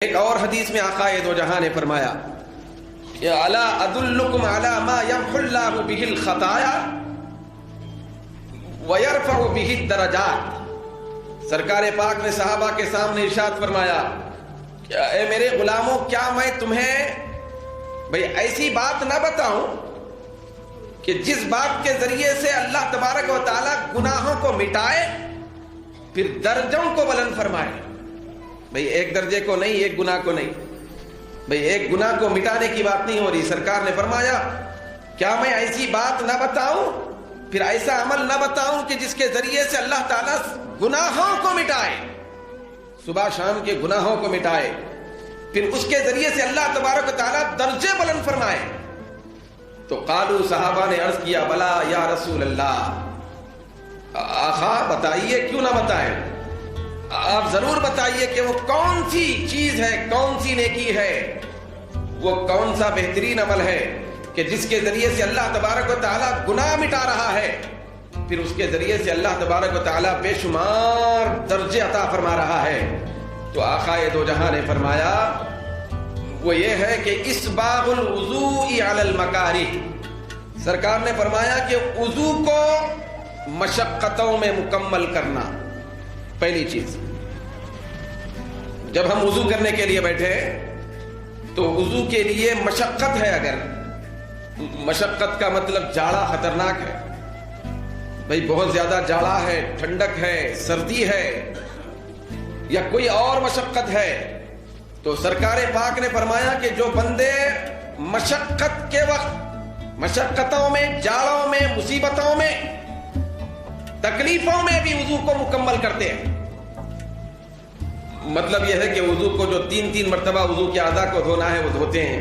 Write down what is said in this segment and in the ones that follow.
ایک اور حدیث میں آقا دو جہاں نے فرمایا الا ادلکم علی ما یمحو اللہ بہ الخطایا ویرفع بہ الدرجات۔ سرکار پاک نے صحابہ کے سامنے ارشاد فرمایا کہ اے میرے غلاموں، کیا میں تمہیں ایسی بات نہ بتاؤں کہ جس بات کے ذریعے سے اللہ تبارک و تعالی گناہوں کو مٹائے پھر درجوں کو بلند فرمائے۔ ایک درجے کو نہیں، ایک گناہ کو نہیں، ایک گناہ کو مٹانے کی بات نہیں ہو رہی۔ سرکار نے فرمایا کیا میں ایسی بات نہ بتاؤں، پھر ایسا عمل نہ بتاؤں کہ جس کے ذریعے سے اللہ تعالیٰ گناہوں کو مٹائے، صبح شام کے گناہوں کو مٹائے، پھر اس کے ذریعے سے اللہ تبارک و تعالیٰ درجے بلند فرمائے۔ تو قالو، صحابہ نے عرض کیا بلا یا رسول اللہ، آقا بتائیے، کیوں نہ بتائیں، آپ ضرور بتائیے کہ وہ کون سی چیز ہے، کون سی نیکی ہے، وہ کون سا بہترین عمل ہے کہ جس کے ذریعے سے اللہ تبارک و تعالیٰ گناہ مٹا رہا ہے، پھر اس کے ذریعے سے اللہ تبارک و تعالیٰ بے شمار درجے عطا فرما رہا ہے۔ تو آقا دو جہاں نے فرمایا وہ یہ ہے کہ اسباغ الوضوء علی المکارہ۔ سرکار نے فرمایا کہ وضو کو مشقتوں میں مکمل کرنا۔ پہلی چیز، جب ہم وضو کرنے کے لیے بیٹھے تو وضو کے لیے مشقت ہے، اگر مشقت کا مطلب جاڑا خطرناک ہے، بہت زیادہ جاڑا ہے، ٹھنڈک ہے، سردی ہے یا کوئی اور مشقت ہے، تو سرکار پاک نے فرمایا کہ جو بندے مشقت کے وقت، مشقتوں میں، جاڑوں میں، مصیبتوں میں، تکلیفوں میں بھی وضو کو مکمل کرتے ہیں، مطلب یہ ہے کہ وضو کو جو تین مرتبہ وضو کے اعضاء کو دھونا ہے وہ دھوتے ہیں،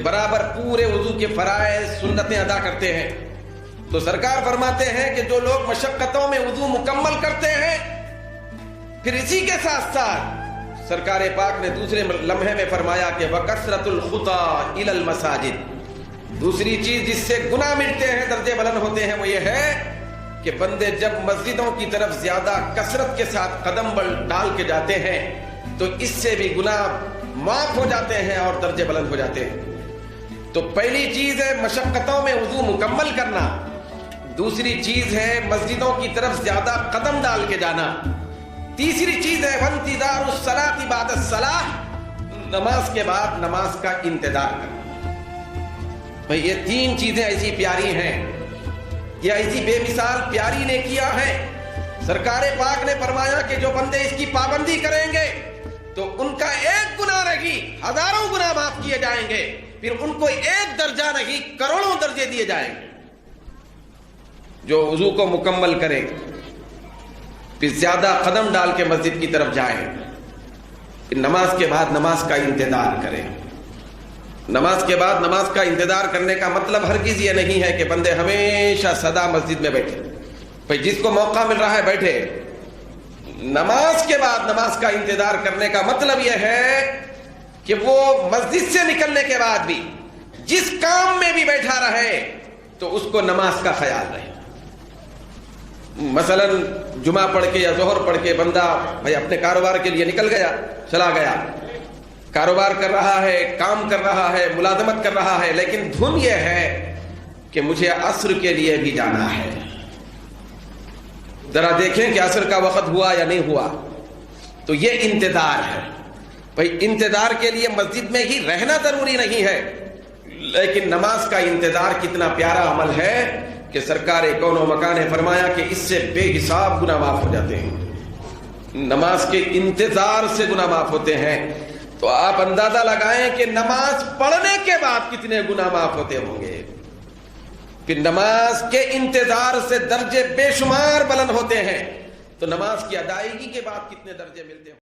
برابر پورے وضو کے فرائض سنتیں ادا کرتے ہیں۔ تو سرکار فرماتے ہیں کہ جو لوگ مشقتوں میں وضو مکمل کرتے ہیں، پھر اسی کے ساتھ ساتھ سرکار پاک نے دوسرے لمحے میں فرمایا کہ وَكَثْرَةُ الْخُطَىٰ إِلَى الْمَسَاجِدِ۔ دوسری چیز جس سے گناہ مٹتے ہیں، درجے بلند ہوتے ہیں، وہ یہ ہے کہ بندے جب مسجدوں کی طرف زیادہ کثرت کے ساتھ قدم ڈال کے جاتے ہیں تو اس سے بھی گناہ معاف ہو جاتے ہیں اور درجے بلند ہو جاتے ہیں۔ تو پہلی چیز ہے مشقتوں میں وضو مکمل کرنا، دوسری چیز ہے مسجدوں کی طرف زیادہ قدم ڈال کے جانا، تیسری چیز ہے وانتظار الصلاۃ بعد الصلاۃ، نماز کے بعد نماز کا انتظار کرنا۔ یہ تین چیزیں ایسی پیاری ہیں، یہ ایسی بے مثال پیاری نے کیا ہے۔ سرکار پاک نے فرمایا کہ جو بندے اس کی پابندی کریں گے تو ان کا ایک گناہ نہیں، ہزاروں گناہ معاف کیے جائیں گے، پھر ان کو ایک درجہ نہیں، کروڑوں درجے دیے جائیں گے۔ جو وضو کو مکمل کرے، پھر زیادہ قدم ڈال کے مسجد کی طرف جائے، پھر نماز کے بعد نماز کا انتظار کرے۔ نماز کے بعد نماز کا انتظار کرنے کا مطلب ہرگز یہ نہیں ہے کہ بندے ہمیشہ سدا مسجد میں بیٹھے، جس کو موقع مل رہا ہے بیٹھے۔ نماز کے بعد نماز کا انتظار کرنے کا مطلب یہ ہے کہ وہ مسجد سے نکلنے کے بعد بھی جس کام میں بھی بیٹھا رہے تو اس کو نماز کا خیال رہے۔ مثلا جمعہ پڑھ کے یا ظہر پڑھ کے بندہ اپنے کاروبار کے لیے نکل گیا، چلا گیا، کاروبار کر رہا ہے، کام کر رہا ہے، ملازمت کر رہا ہے، لیکن دھن یہ ہے کہ مجھے عصر کے لیے بھی جانا ہے۔ ذرا دیکھیں کہ عصر کا وقت ہوا یا نہیں ہوا، تو یہ انتظار ہے۔ انتظار کے لیے مسجد میں ہی رہنا ضروری نہیں ہے، لیکن نماز کا انتظار کتنا پیارا عمل ہے کہ سرکار کون و مکان نے فرمایا کہ اس سے بے حساب گناہ معاف ہو جاتے ہیں، نماز کے انتظار سے گناہ معاف ہوتے ہیں۔ تو آپ اندازہ لگائیں کہ نماز پڑھنے کے بعد کتنے گناہ معاف ہوتے ہوں گے، پھر نماز کے انتظار سے درجے بے شمار بلند ہوتے ہیں، تو نماز کی ادائیگی کے بعد کتنے درجے ملتے ہیں۔